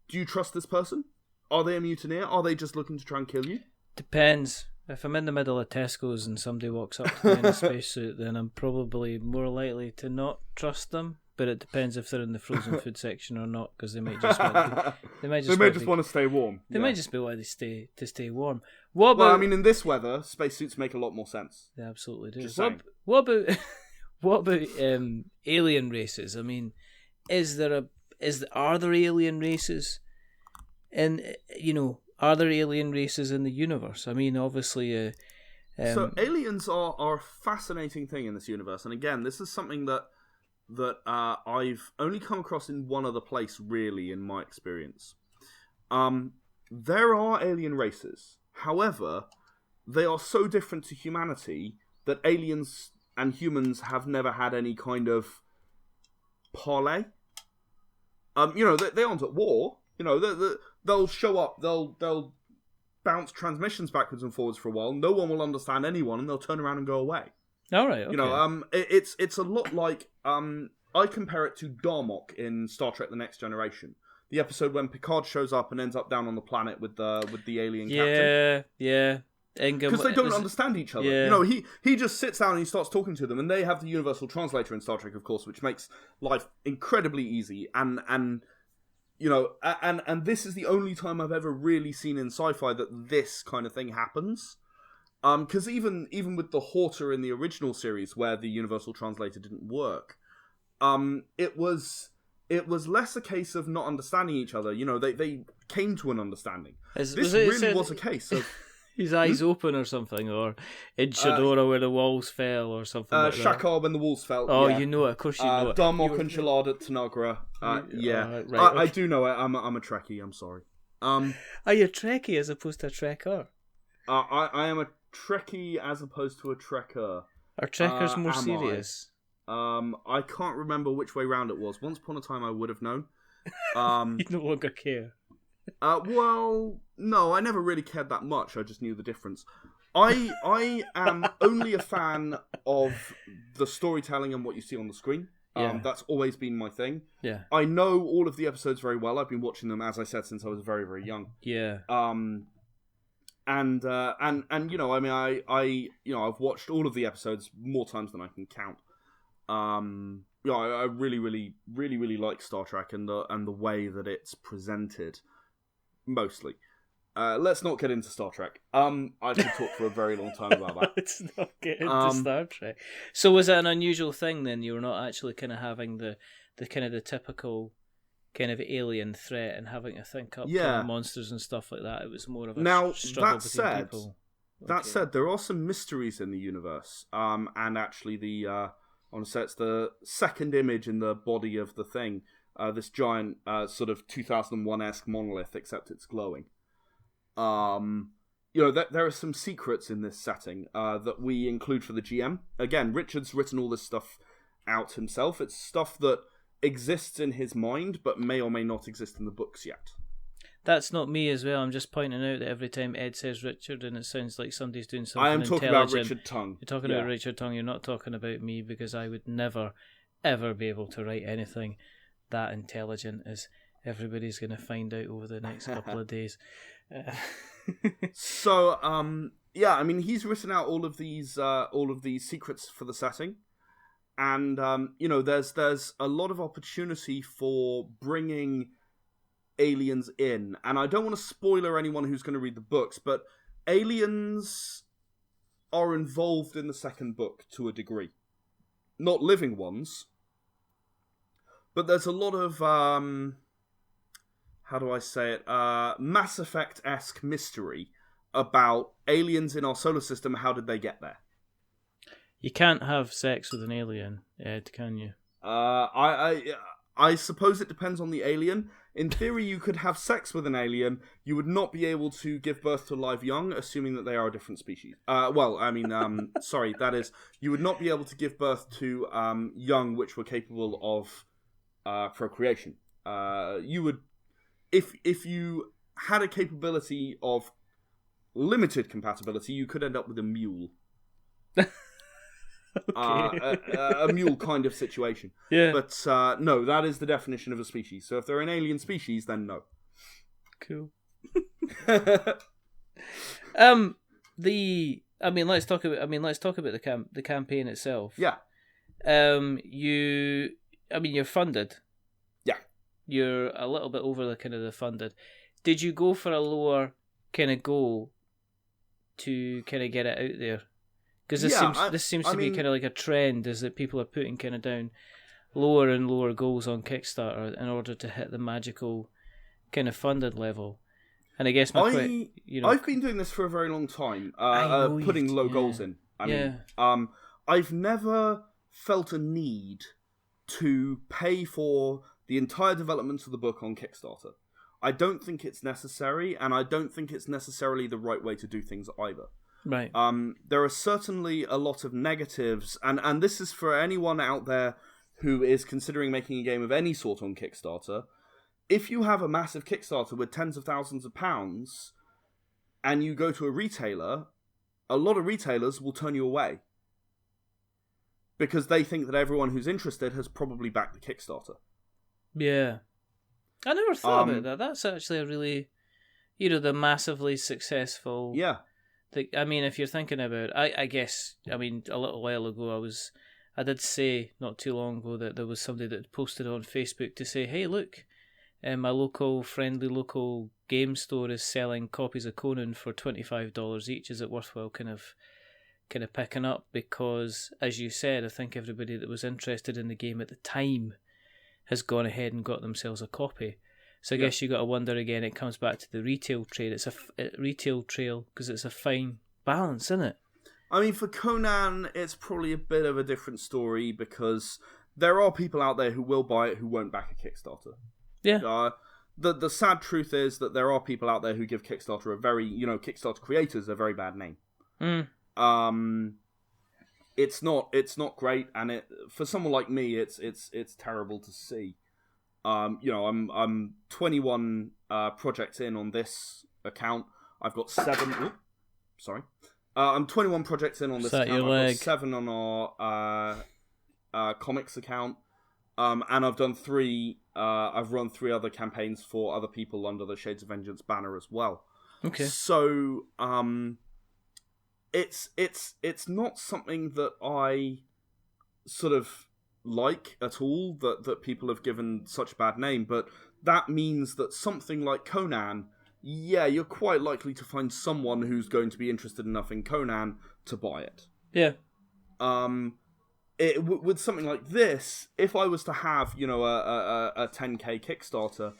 do you trust this person? Are they a mutineer? Are they just looking to try and kill you? Depends. If I'm in the middle of Tesco's and somebody walks up to me in a spacesuit, then I'm probably more likely to not trust them. But it depends if they're in the frozen food section or not, because they might just want to. They might just want to stay warm. They might just be wanting to stay warm. In this weather, spacesuits make a lot more sense. They absolutely do. Just saying. What about alien races? I mean, are there alien races? And are there alien races in the universe? I mean, obviously. So aliens are a fascinating thing in this universe, and again, this is something that I've only come across in one other place, really, in my experience. There are alien races. However, they are so different to humanity that aliens and humans have never had any kind of parole. They aren't at war. They'll show up. They'll bounce transmissions backwards and forwards for a while. No one will understand anyone, and they'll turn around and go away. All right. Okay. It's a lot like I compare it to Darmok in Star Trek: The Next Generation, the episode when Picard shows up and ends up down on the planet with the alien captain. Yeah. Because they don't understand each other. Yeah. He just sits down and he starts talking to them, and they have the universal translator in Star Trek, of course, which makes life incredibly easy. And this is the only time I've ever really seen in sci-fi that this kind of thing happens. Because even with the Horta in the original series, where the universal translator didn't work, it was less a case of not understanding each other. They came to an understanding. This really was a case of his eyes open or something, or in Shadora where the walls fell or something like that. Shakar when the walls fell. Oh, yeah. You know it. Of course you know it. Darmok and Shalad at Tanagra. Yeah. Right, okay. I do know it. I'm a Trekkie. I'm sorry. Are you a Trekkie as opposed to a Trekker? I am a Trekkie as opposed to a Trekker. Are Trekkers more serious? I can't remember which way round it was. Once upon a time, I would have known. You no longer care. Well, no, I never really cared that much. I just knew the difference. I am only a fan of the storytelling and what you see on the screen. That's always been my thing. Yeah. I know all of the episodes very well. I've been watching them, as I said, since I was very, very young. Yeah. I've watched all of the episodes more times than I can count. I really, really, really, really like Star Trek and the way that it's presented. Mostly. Let's not get into Star Trek. I could talk for a very long time about that. Let's not get into Star Trek. So was it an unusual thing then? You were not actually kind of having the kind of the typical kind of alien threat and having to think up kind of monsters and stuff like that. It was more of a struggle between people. That said, there are some mysteries in the universe. And actually I want to say it's the second image in the body of the thing. This giant sort of 2001-esque monolith, except it's glowing. There are some secrets in this setting that we include for the GM. Again, Richard's written all this stuff out himself. It's stuff that exists in his mind, but may or may not exist in the books yet. That's not me as well. I'm just pointing out that every time Ed says Richard, and it sounds like somebody's doing something I am talking intelligent. about Richard Tongue. You're talking about Richard Tongue. You're not talking about me, because I would never, ever be able to write anything that intelligent, as everybody's going to find out over the next couple of days. So, he's written out all of these secrets for the setting, and there's a lot of opportunity for bringing aliens in, and I don't want to spoiler anyone who's going to read the books, but aliens are involved in the second book to a degree, not living ones, but there's a lot of Mass Effect-esque mystery about aliens in our solar system. How did they get there? You can't have sex with an alien, Ed, can you? I suppose it depends on the alien. In theory, you could have sex with an alien. You would not be able to give birth to live young, assuming that they are a different species. That is, you would not be able to give birth to young which were capable of procreation. you would, if you had a capability of limited compatibility, you could end up with a mule. Okay. A mule kind of situation. Yeah. But no, that is the definition of a species. So if they're an alien species, then no. Cool. Let's talk about the campaign itself. Yeah. You're funded. Yeah. You're a little bit over the kind of the funded. Did you go for a lower kind of goal to kind of get it out there? Because this seems to be kind of like a trend, is that people are putting kind of down lower and lower goals on Kickstarter in order to hit the magical kind of funded level. And I guess I've been doing this for a very long time, putting low goals in. I've never felt a need to pay for the entire development of the book on Kickstarter. I don't think it's necessary, and I don't think it's necessarily the right way to do things either. Right. There are certainly a lot of negatives, and this is for anyone out there who is considering making a game of any sort on Kickstarter. If you have a massive Kickstarter with tens of thousands of pounds, and you go to a retailer, a lot of retailers will turn you away. Because they think that everyone who's interested has probably backed the Kickstarter. Yeah. I never thought about that. That's actually a really, the massively successful... Yeah. If you're thinking about, I guess, a little while ago, I did say not too long ago that there was somebody that posted on Facebook to say, hey, look, my friendly local game store is selling copies of Conan for $25 each. Is it worthwhile kind of picking up? Because, as you said, I think everybody that was interested in the game at the time has gone ahead and got themselves a copy. So I guess you got to wonder again. It comes back to the retail trade. It's a retail trail because it's a fine balance, isn't it? For Conan, it's probably a bit of a different story because there are people out there who will buy it who won't back a Kickstarter. Yeah. The sad truth is that there are people out there who give Kickstarter Kickstarter creators a very bad name. It's not great, and for someone like me, it's terrible to see. I'm 21 projects in on this account. I've got 7. I'm 21 projects in on this account. I've got 7 on our comics account, and I've done 3. I've run 3 other campaigns for other people under the Shades of Vengeance banner as well. Okay. So it's not something that I sort of like at all, that people have given such a bad name, but that means that something like Conan, you're quite likely to find someone who's going to be interested enough in Conan to buy it. Yeah. With something like this, if I was to have, a 10k Kickstarter,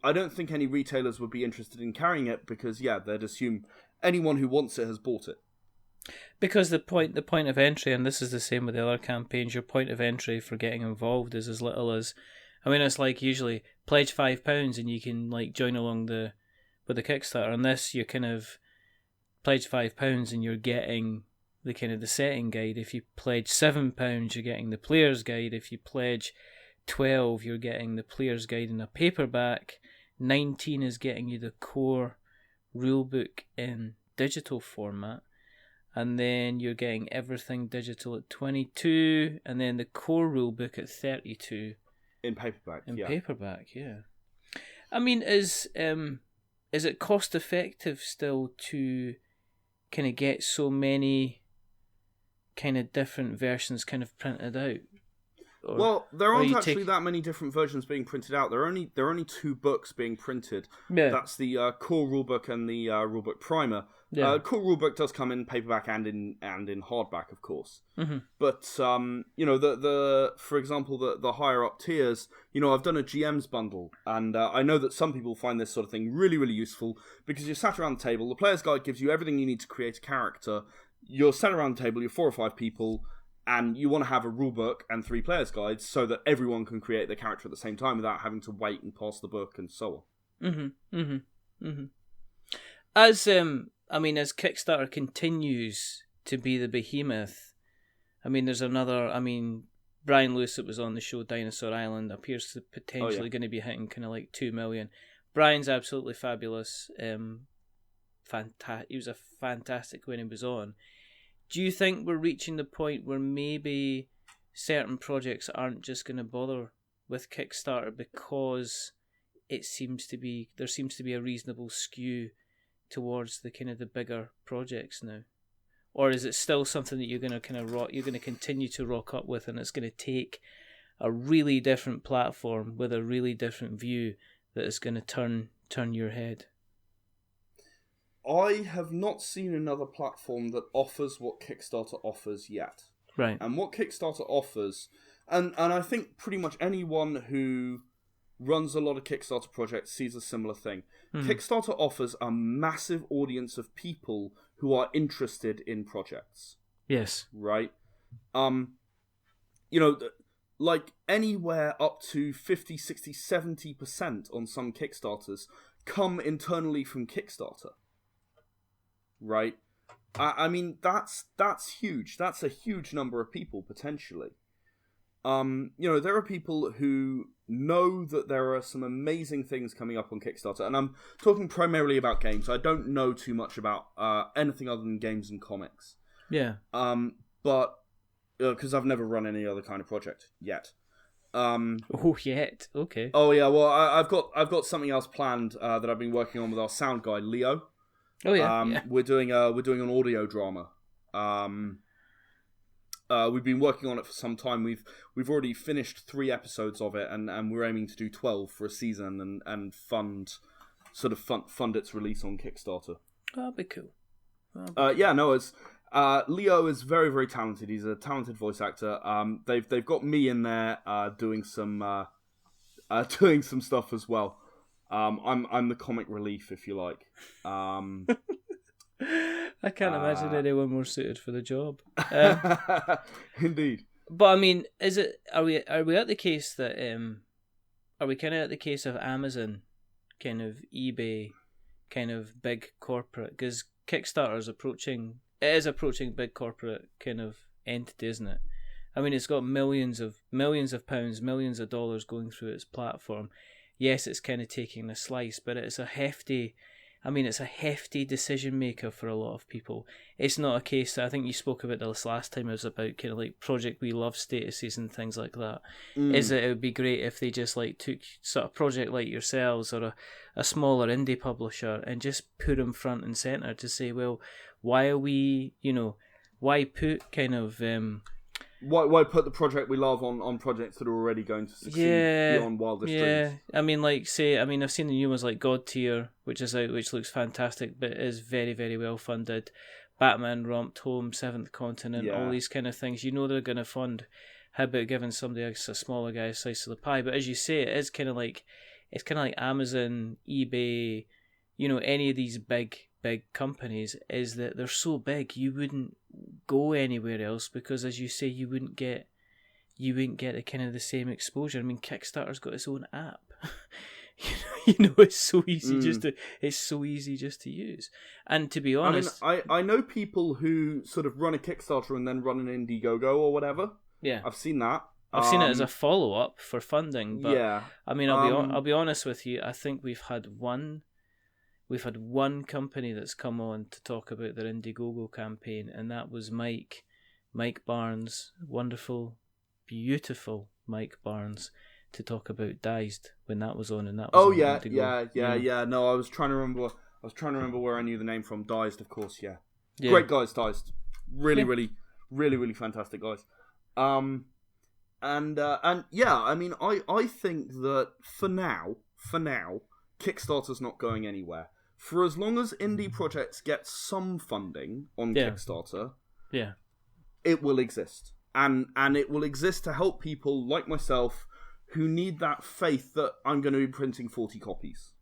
I don't think any retailers would be interested in carrying it because, they'd assume anyone who wants it has bought it. Because the point of entry, and this is the same with the other campaigns, your point of entry for getting involved is as little as, it's like usually pledge £5 and you can join along with the Kickstarter. On this, you kind of pledge £5 and you're getting the kind of the setting guide. If you pledge £7, you're getting the player's guide. If you pledge 12, you're getting the player's guide in a paperback. 19 is getting you the core rulebook in digital format. And then you're getting everything digital at 22, and then the core rulebook at 32. In paperback, paperback, yeah. Is it cost effective still to kind of get so many kind of different versions kind of printed out? Well, there aren't actually that many different versions being printed out. There are only 2 books being printed. Yeah. That's the core rulebook and the rulebook primer. Yeah. Core rulebook does come in paperback and in hardback, of course. Mm-hmm. But the for example the higher up tiers, I've done a GM's bundle, and I know that some people find this sort of thing really, really useful because you're sat around the table. The player's guide gives you everything you need to create a character. You're sat around the table. You're 4 or 5 people. And you want to have a rulebook and 3 players' guides so that everyone can create their character at the same time without having to wait and pass the book and so on. Mm-hmm. Mm-hmm. Mm-hmm. As Kickstarter continues to be the behemoth, there's another. Brian Lewis, that was on the show Dinosaur Island, appears to potentially going to be hitting kind of like 2 million. Brian's absolutely fabulous. He was a fantastic when he was on. Do you think we're reaching the point where maybe certain projects aren't just going to bother with Kickstarter because there seems to be a reasonable skew towards the kind of the bigger projects now? Or is it still something that you're going to continue to rock up with, and it's going to take a really different platform with a really different view that is going to turn your head? I have not seen another platform that offers what Kickstarter offers yet. Right. And what Kickstarter offers, and I think pretty much anyone who runs a lot of Kickstarter projects sees a similar thing. Kickstarter offers a massive audience of people who are interested in projects. Yes. Right? Like anywhere up to 50, 60, 70% on some Kickstarters come internally from Kickstarter. Right? I mean, that's huge. That's a huge number of people, potentially. There are people who know that there are some amazing things coming up on Kickstarter, and I'm talking primarily about games. I don't know too much about anything other than games and comics. Yeah. But because I've never run any other kind of project yet. Yet? Okay. Oh yeah. Well, I've got something else planned that I've been working on with our sound guy Leo. Oh yeah. Yeah. We're doing an audio drama. We've been working on it for some time. We've already finished 3 episodes of it, and we're aiming to do 12 for a season and fund its release on Kickstarter. That'll be cool. It's Leo is very, very talented. He's a talented voice actor. They've got me in there doing some stuff as well. I'm the comic relief, if you like. I can't imagine anyone more suited for the job. Indeed. But I mean, are we at the case that are we kind of at the case of Amazon, kind of eBay, kind of big corporate? Because Kickstarter is approaching big corporate kind of entity, isn't it? I mean, it's got millions of pounds, millions of dollars going through its platform. Yes, it's kind of taking a slice, but it's a hefty decision maker for a lot of people. It's not a case that, I think you spoke about this last time, it was about kind of like Project We Love statuses and things like that. Is that it would be great if they just like took sort of project like yourselves or a smaller indie publisher and just put them front and centre to say, well, why put kind of... Why put the project we love on projects that are already going to succeed beyond wildest dreams? I mean, I've seen the new ones like God Tier, which is out, which looks fantastic, but is very, very well funded. Batman Romped Home, Seventh Continent, all these kind of things. You know they're going to fund. How about giving somebody a smaller guy a slice of the pie? But as you say, it's kind of like Amazon, eBay, any of these big companies, is that they're so big you wouldn't go anywhere else because, as you say, you wouldn't get the kind of the same exposure. I mean, Kickstarter's got its own app. It's so easy just to use. And to be honest, I know people who sort of run a Kickstarter and then run an Indiegogo or whatever. Yeah, I've seen that. I've seen it as a follow up for funding. But yeah, I mean, I'll be honest with you. I think we've had one company that's come on to talk about their Indiegogo campaign, and that was Mike Barnes, wonderful, beautiful Mike Barnes, to talk about Diced when that was on, and that was yeah. No, I was trying to remember where I knew the name from. Diced, of course, yeah. Great guys, Diced. Really fantastic guys. And yeah, I mean, I think that for now, Kickstarter's not going anywhere. For as long as indie projects get some funding on Kickstarter, it will exist. And it will exist to help people like myself who need that faith that I'm going to be printing 40 copies.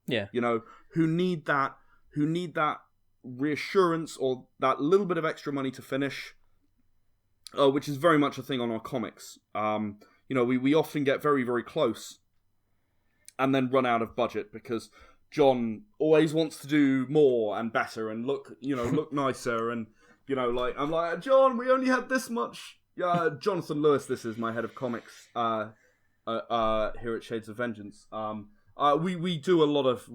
Yeah. Who need that reassurance or that little bit of extra money to finish, which is very much a thing on our comics. We often get very, very close and then run out of budget because John always wants to do more and better and look nicer, and I'm like, John, we only had this much, Jonathan Lewis, this is my head of comics here at Shades of Vengeance. We do a lot of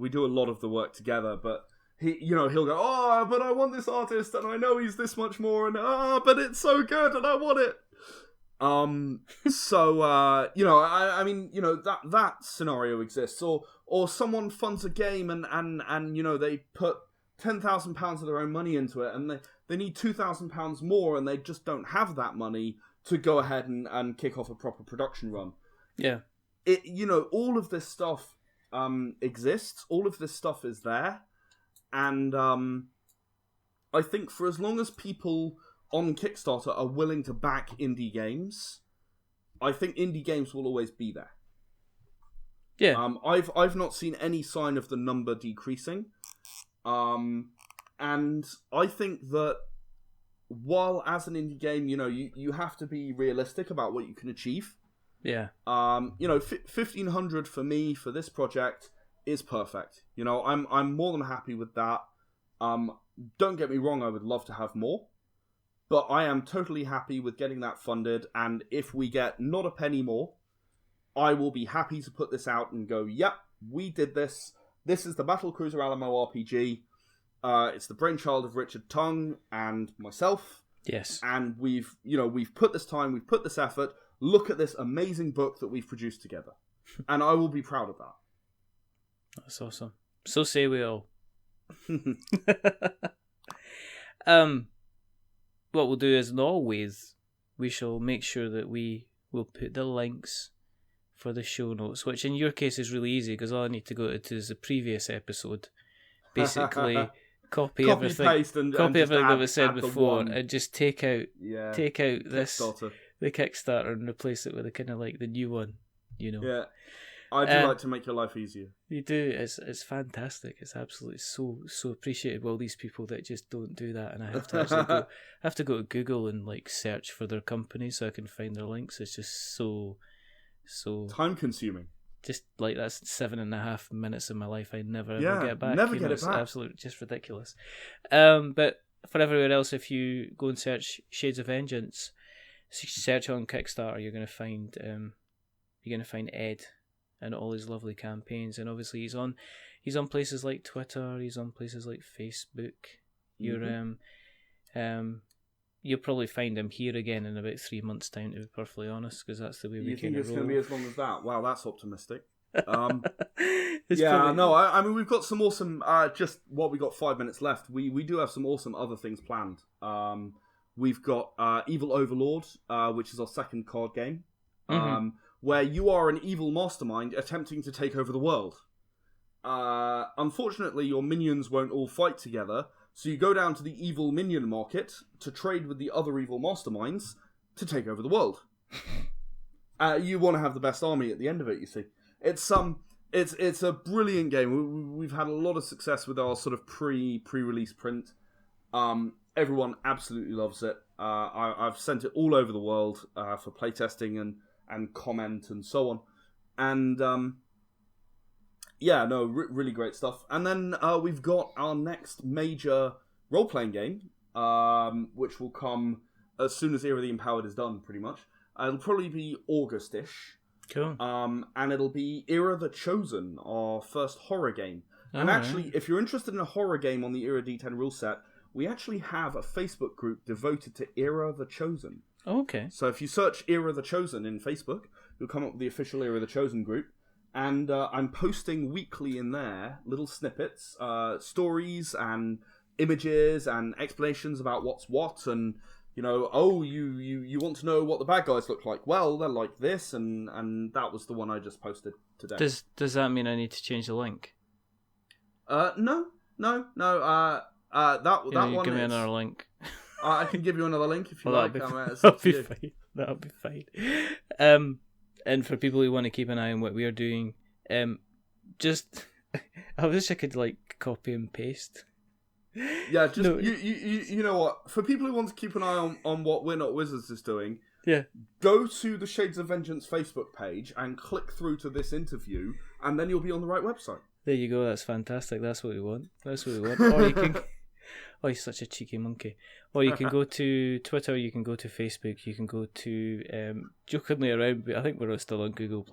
the work together, but he'll go, oh, but I want this artist, and I know he's this much more, and but it's so good, and I want it. That scenario exists, or someone funds a game and they put £10,000 of their own money into it, and they need £2,000 more, and they just don't have that money to go ahead and kick off a proper production run. Yeah. All of this stuff exists. All of this stuff is there. And I think for as long as people on Kickstarter are willing to back indie games, I think indie games will always be there. Yeah. I've not seen any sign of the number decreasing. And I think that while as an indie game, you have to be realistic about what you can achieve. Yeah. 1,500 for me for this project is perfect. I'm more than happy with that. Don't get me wrong, I would love to have more, but I am totally happy with getting that funded. And if we get not a penny more, I will be happy to put this out and go, yep, we did this. This is the Battlecruiser Alamo RPG. It's the brainchild of Richard Tongue and myself. Yes. And we've put this time, we've put this effort. Look at this amazing book that we've produced together. And I will be proud of that. That's awesome. So say we all. What we'll do is, as always, we shall make sure that we will put the links for the show notes, which in your case is really easy because all I need to go to is the previous episode. Basically, copy everything that was said before, and just take out this the Kickstarter and replace it with a kind of like the new one. Yeah. I do like to make your life easier. You do. It's fantastic. It's absolutely so appreciated by all these people that just don't do that, and I have to actually go to Google and like search for their company so I can find their links. It's just so time consuming. Just like that's 7.5 minutes of my life I never ever get back. Never get it it's back. Absolutely just ridiculous. But for everywhere else, if you go and search Shades of Vengeance, search on Kickstarter, you're gonna find Ed and all his lovely campaigns, and obviously he's on places like Twitter, he's on places like Facebook. You'll probably find him here again in about 3 months' time, to be perfectly honest, because that's the way we You kind think of it's roll. going to be as long as that? Wow, that's optimistic. I mean, we've got some awesome. Just what we got 5 minutes left. We do have some awesome other things planned. We've got Evil Overlord, which is our second card game, where you are an evil mastermind attempting to take over the world. Unfortunately, your minions won't all fight together, so you go down to the evil minion market to trade with the other evil masterminds to take over the world. You want to have the best army at the end of it, you see. It's a brilliant game. We've had a lot of success with our sort of pre-release print. Everyone absolutely loves it. I've sent it all over the world for playtesting and comment and so on. And really great stuff. And then we've got our next major role-playing game, which will come as soon as Era the Empowered is done, pretty much. It'll probably be August-ish. Cool. And it'll be Era the Chosen, our first horror game. And actually, if you're interested in a horror game on the Era D10 rule set, we actually have a Facebook group devoted to Era the Chosen. Okay. So if you search Era the Chosen in Facebook, you'll come up with the official Era the Chosen group. And I'm posting weekly in there little snippets, stories and images and explanations about what's what. And, you want to know what the bad guys look like. Well, they're like this, and that was the one I just posted today. Does that mean I need to change the link? No. That one. Give me another link. I can give you another link if you like. That'll be fine. That'll be fine. And for people who want to keep an eye on what we are doing, just I wish I could like copy and paste. Yeah, just no. You know what? For people who want to keep an eye on what We're Not Wizards is doing, go to the Shades of Vengeance Facebook page and click through to this interview, and then you'll be on the right website. There you go. That's fantastic. That's what we want. Oh, he's such a cheeky monkey. Or you can go to Twitter, you can go to Facebook, you can go to, jokingly around, but I think we're still on Google+,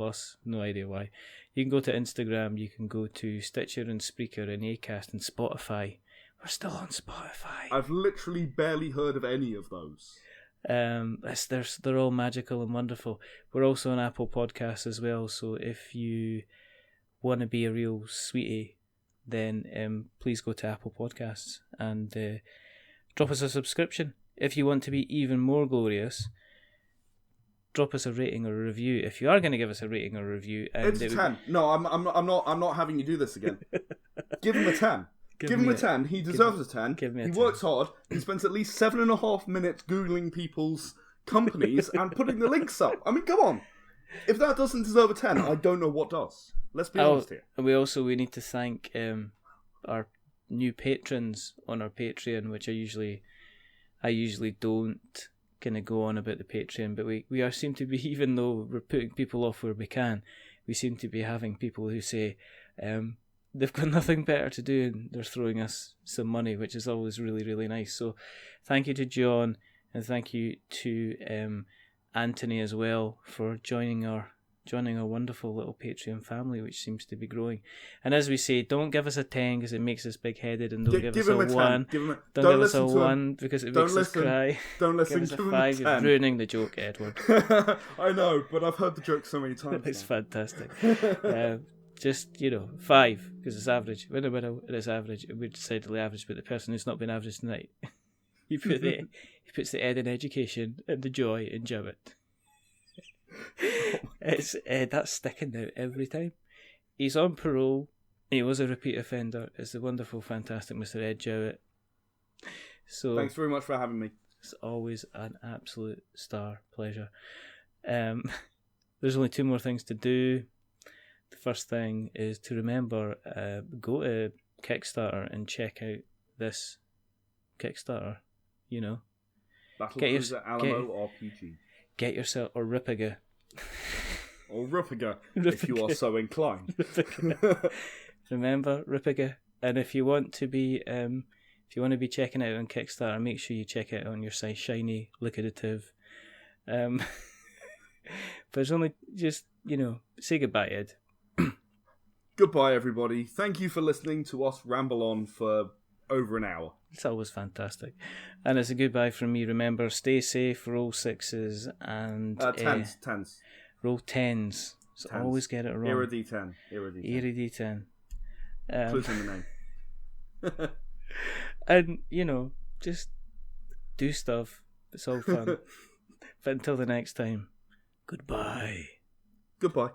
no idea why. You can go to Instagram, you can go to Stitcher and Spreaker and Acast and Spotify. We're still on Spotify. I've literally barely heard of any of those. They're all magical and wonderful. We're also on Apple Podcasts as well, so if you want to be a real sweetie, then please go to Apple Podcasts and drop us a subscription. If you want to be even more glorious, drop us a rating or a review. If you are going to give us a rating or a review, it's a 10. No, I'm not having you do this again. Give him a 10. Give him a 10. He deserves a 10. He works hard. He spends at least 7.5 minutes Googling people's companies and putting the links up. I mean, come on. If that doesn't deserve a 10, I don't know what does. Let's be honest here. And we need to thank our new patrons on our Patreon, which I usually don't kind of go on about the Patreon, but we seem to be, even though we're putting people off where we can, we seem to be having people who say they've got nothing better to do and they're throwing us some money, which is always really, really nice. So thank you to John, and thank you to Anthony as well for joining our wonderful little Patreon family, which seems to be growing. And as we say, don't give us a 10 because it makes us big-headed, and don't give us a 1. Don't give us a 1 because it makes us cry. Don't listen. Give us a 5. You're ruining the joke, Edward. I know, but I've heard the joke so many times. It's fantastic. Just 5 because it's average. Winner, it is average. We're decidedly average, but the person who's not been average tonight, he puts the ed in education and the joy in Jowett. It's that's sticking out every time. He's on parole. He was a repeat offender. It's the wonderful, fantastic Mr. Ed Jowett. So thanks very much for having me. It's always an absolute star pleasure. There's only 2 more things to do. The first thing is to remember, go to Kickstarter and check out this Kickstarter. Battlecruiser Alamo.He. Get yourself a Ripiga. Or Ripiga, if you are so inclined. Remember, Ripiga. And if you want to be checking it out on Kickstarter, make sure you check it out on your site, shiny, liquidative. But it's only just, say goodbye, Ed. Goodbye, everybody. Thank you for listening to us ramble on for over an hour. It's always fantastic. And it's a goodbye from me. Remember, stay safe, roll 6s and... Tens. Roll 10s. So Tens. Always get it wrong. Era D10. Clues in the name. And, just do stuff. It's all fun. But until the next time, goodbye. Goodbye.